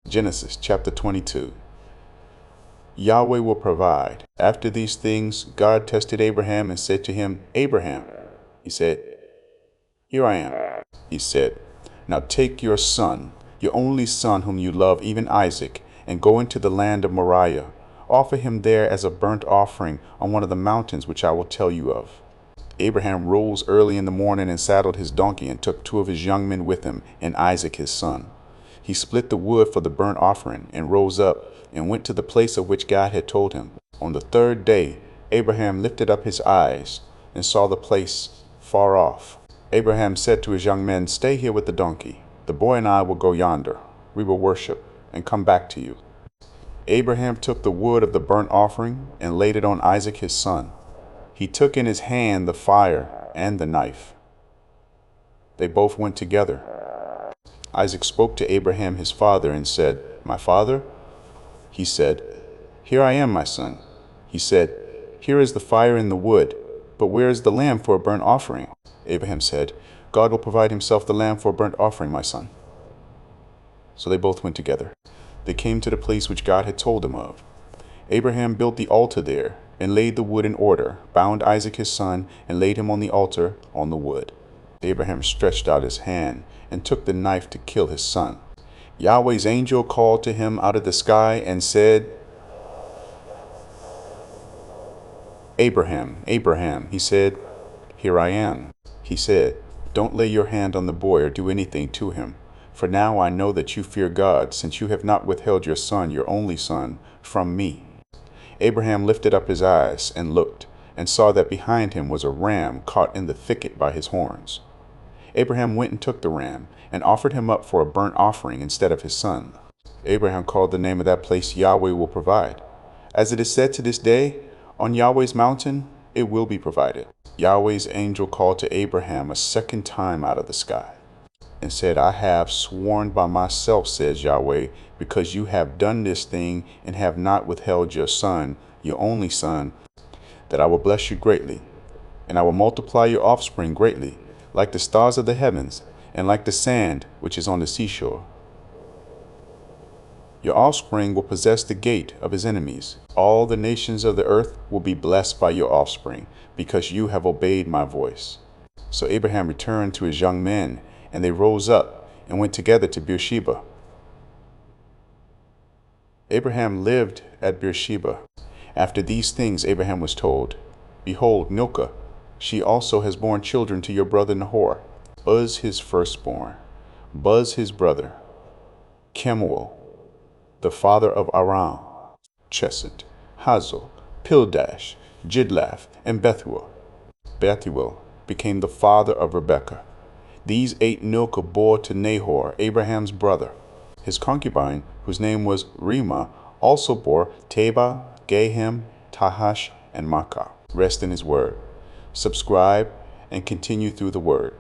Genesis chapter 22. Yahweh will provide. After these things, God tested Abraham and said to him, Abraham. He said, Here I am. He said, Now take your son, your only son whom you love, even Isaac, and go into the land of Moriah. Offer him there as a burnt offering on one of the mountains which I will tell you of. Abraham rose early in the morning and saddled his donkey and took 2 of his young men with him and Isaac his son. He split the wood for the burnt offering and rose up and went to the place of which God had told him. On the 3rd day, Abraham lifted up his eyes and saw the place far off. Abraham said to his young men, Stay here with the donkey. The boy and I will go yonder. We will worship and come back to you. Abraham took the wood of the burnt offering and laid it on Isaac his son. He took in his hand the fire and the knife. They both went together. Isaac spoke to Abraham his father and said, My father? He said, Here I am, my son. He said, Here is the fire and the wood, but where is the lamb for a burnt offering? Abraham said, God will provide himself the lamb for a burnt offering, my son. So they both went together. They came to the place which God had told them of. Abraham built the altar there and laid the wood in order, bound Isaac his son, and laid him on the altar on the wood. Abraham stretched out his hand and took the knife to kill his son. Yahweh's angel called to him out of the sky and said, Abraham, Abraham. He said, Here I am. He said, Don't lay your hand on the boy or do anything to him. For now I know that you fear God, since you have not withheld your son, your only son, from me. Abraham lifted up his eyes and looked, and saw that behind him was a ram caught in the thicket by his horns. Abraham went and took the ram, and offered him up for a burnt offering instead of his son. Abraham called the name of that place Yahweh will provide. As it is said to this day, on Yahweh's mountain it will be provided. Yahweh's angel called to Abraham a second time out of the sky, and said, I have sworn by myself, says Yahweh, because you have done this thing and have not withheld your son, your only son, that I will bless you greatly, and I will multiply your offspring greatly, like the stars of the heavens, and like the sand which is on the seashore. Your offspring will possess the gate of his enemies. All the nations of the earth will be blessed by your offspring, because you have obeyed my voice. So Abraham returned to his young men, and they rose up and went together to Beersheba. Abraham lived at Beersheba. After these things Abraham was told, Behold, Milcah, she also has borne children to your brother Nahor, Uz his firstborn, Buz his brother, Kemuel, the father of Aram, Chesed, Hazo, Pildash, Jidlaph, and Bethuel. Bethuel became the father of Rebekah. These 8 Milcah bore to Nahor, Abraham's brother. His concubine, whose name was Reumah, also bore Tebah, Gahem, Tahash, and Maachah. Rest in his word. Subscribe and continue through the word.